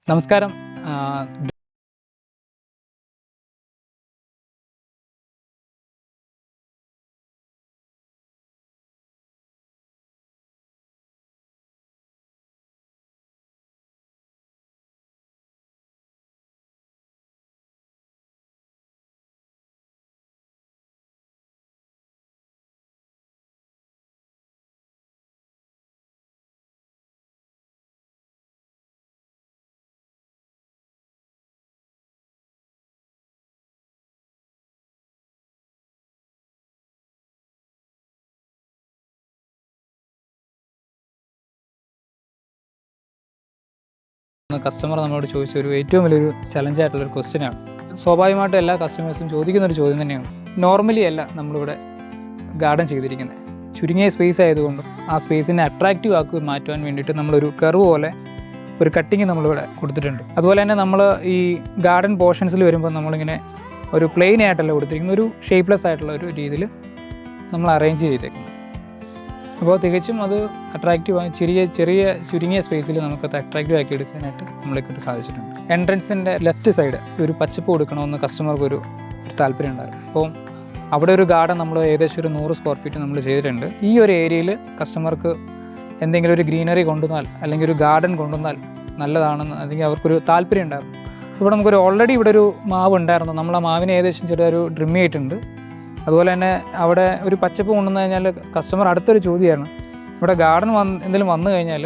നമസ്കാരം. കസ്റ്റമർ നമ്മളോട് ചോദിച്ച ഏറ്റവും വലിയൊരു ചലഞ്ചായിട്ടുള്ളൊരു ക്വസ്റ്റ്യനാണ്. സ്വാഭാവികമായിട്ടും എല്ലാ കസ്റ്റമേഴ്സും ചോദിക്കുന്നൊരു ചോദ്യം തന്നെയാണ്. നോർമലി അല്ല നമ്മളിവിടെ ഗാർഡൻ ചെയ്തിരിക്കുന്നത്. ചുരുങ്ങിയ സ്പേസ് ആയതുകൊണ്ടും ആ സ്പേസിനെ അട്രാക്റ്റീവ് ആക്കി മാറ്റുവാൻ വേണ്ടിയിട്ട് നമ്മളൊരു കർവ് പോലെ ഒരു കട്ടിങ് നമ്മളിവിടെ കൊടുത്തിട്ടുണ്ട്. അതുപോലെ തന്നെ നമ്മൾ ഈ ഗാർഡൻ പോർഷൻസിൽ വരുമ്പോൾ നമ്മളിങ്ങനെ ഒരു പ്ലെയിൻ ആയിട്ടല്ല കൊടുത്തിരിക്കുന്നത്, ഒരു ഷേപ്പ്ലെസ് ആയിട്ടുള്ള ഒരു രീതിയിൽ നമ്മൾ അറേഞ്ച് ചെയ്തേക്കുന്നത്. അപ്പോൾ തികച്ചും അത് അട്രാക്റ്റീവായി ചുരുങ്ങിയ സ്പേസിൽ നമുക്കത് അട്രാക്റ്റീവ് ആക്കി എടുക്കാനായിട്ട് നമ്മളെക്കൊണ്ട് സാധിച്ചിട്ടുണ്ട്. എൻട്രൻസിൻ്റെ ലെഫ്റ്റ് സൈഡ് ഒരു പച്ചപ്പ് കൊടുക്കണമെന്ന് കസ്റ്റമർക്ക് ഒരു താല്പര്യം ഉണ്ടായിരുന്നു. അപ്പോൾ അവിടെ ഒരു ഗാർഡൻ നമ്മൾ ഏകദേശം ഒരു 100 സ്ക്വയർ ഫീറ്റ് നമ്മൾ ചെയ്തിട്ടുണ്ട്. ഈ ഒരു ഏരിയയിൽ കസ്റ്റമർക്ക് എന്തെങ്കിലും ഒരു ഗ്രീനറി കൊണ്ടുവന്നാൽ അല്ലെങ്കിൽ ഒരു ഗാർഡൻ കൊണ്ടുവന്നാൽ നല്ലതാണെന്ന് അല്ലെങ്കിൽ അവർക്കൊരു താല്പര്യം ഉണ്ടായിരുന്നു. ഇവിടെ നമുക്കൊരു ഓൾറെഡി ഇവിടെ ഒരു മാവ് ഉണ്ടായിരുന്നു. നമ്മൾ ആ മാവിനെ ഏകദേശം ചെറിയൊരു ഡ്രിം ചെയ്തിട്ടുണ്ട്. അതുപോലെ തന്നെ അവിടെ ഒരു പച്ചപ്പ് കൊണ്ടുവന്നു കഴിഞ്ഞാൽ കസ്റ്റമർ അടുത്തൊരു ചോദ്യമാണ്, ഇവിടെ ഗാർഡൻ എന്തെങ്കിലും വന്നു കഴിഞ്ഞാൽ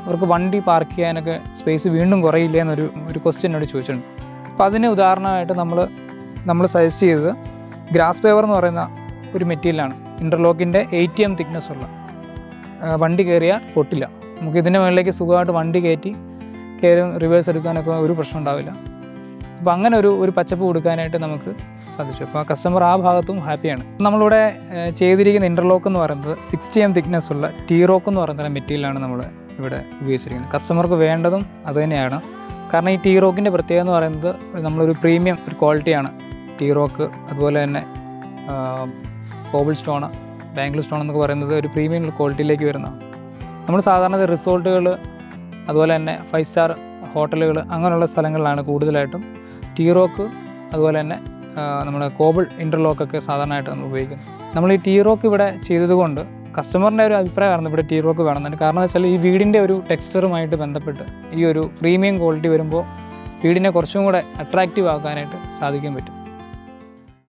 അവർക്ക് വണ്ടി പാർക്ക് ചെയ്യാനൊക്കെ സ്പേസ് വീണ്ടും കുറയില്ല എന്നൊരു ക്വസ്റ്റ്യൻ എന്നോട് ചോദിച്ചിട്ടുണ്ട്. അപ്പോൾ അതിന് ഉദാഹരണമായിട്ട് നമ്മൾ സജസ്റ്റ് ചെയ്തത് ഗ്രാസ് പേവർ എന്ന് പറയുന്ന ഒരു മെറ്റീരിയലാണ്. ഇൻ്റർലോക്കിൻ്റെ 80 mm തിക്നെസ് ഉള്ള, വണ്ടി കയറിയാൽ പൊട്ടില്ല. നമുക്ക് ഇതിൻ്റെ മുകളിലേക്ക് സുഖമായിട്ട് വണ്ടി കയറി റിവേഴ്സ് എടുക്കാനൊക്കെ ഒരു പ്രശ്നം ഉണ്ടാവില്ല. അപ്പോൾ അങ്ങനെ ഒരു പച്ചപ്പ് കൊടുക്കാനായിട്ട് നമുക്ക് സാധിച്ചു. അപ്പോൾ ആ കസ്റ്റമർ ആ ഭാഗത്തും ഹാപ്പിയാണ്. നമ്മളിവിടെ ചെയ്തിരിക്കുന്ന ഇൻ്റർലോക്ക് എന്ന് പറയുന്നത് 60 mm തിക്നെസ് ഉള്ള ടീറോക്ക് എന്ന് പറയുന്ന മെറ്റീരിയലാണ് നമ്മൾ ഇവിടെ ഉപയോഗിച്ചിരിക്കുന്നത്. കസ്റ്റമർക്ക് വേണ്ടതും അതുതന്നെയാണ്. കാരണം ഈ ടീറോക്കിൻ്റെ പ്രത്യേകത എന്ന് പറയുന്നത് നമ്മളൊരു പ്രീമിയം ഒരു ക്വാളിറ്റിയാണ് ടീറോക്ക്. അതുപോലെ തന്നെ കോബിൾ സ്റ്റോൺ, ബാംഗ്ലൂർ സ്റ്റോൺ എന്നൊക്കെ പറയുന്നത് ഒരു പ്രീമിയം ക്വാളിറ്റിയിലേക്ക് വരുന്നതാണ്. നമ്മൾ സാധാരണ റിസോർട്ടുകൾ അതുപോലെ തന്നെ 5 സ്റ്റാർ ഹോട്ടലുകൾ അങ്ങനെയുള്ള സ്ഥലങ്ങളിലാണ് കൂടുതലായിട്ടും ടീറോക്ക് അതുപോലെ തന്നെ നമ്മുടെ കോബിൾ ഇൻ്റർലോക്കൊക്കെ സാധാരണയായിട്ട് നമ്മൾ ഉപയോഗിക്കുന്നത്. നമ്മൾ ഈ ടീറോക്ക് ഇവിടെ ചെയ്തതുകൊണ്ട് കസ്റ്റമറിൻ്റെ ഒരു അഭിപ്രായമായിരുന്നു ഇവിടെ ടീറോക്ക് വേണമെന്നുണ്ട്. കാരണം എന്ന് വെച്ചാൽ ഈ വീടിൻ്റെ ഒരു ടെക്സ്ചറുമായിട്ട് ബന്ധപ്പെട്ട് ഈ ഒരു പ്രീമിയം ക്വാളിറ്റി വരുമ്പോൾ വീടിനെ കുറച്ചും കൂടെ അട്രാക്റ്റീവ് ആക്കാനായിട്ട് സാധിക്കാൻ പറ്റും.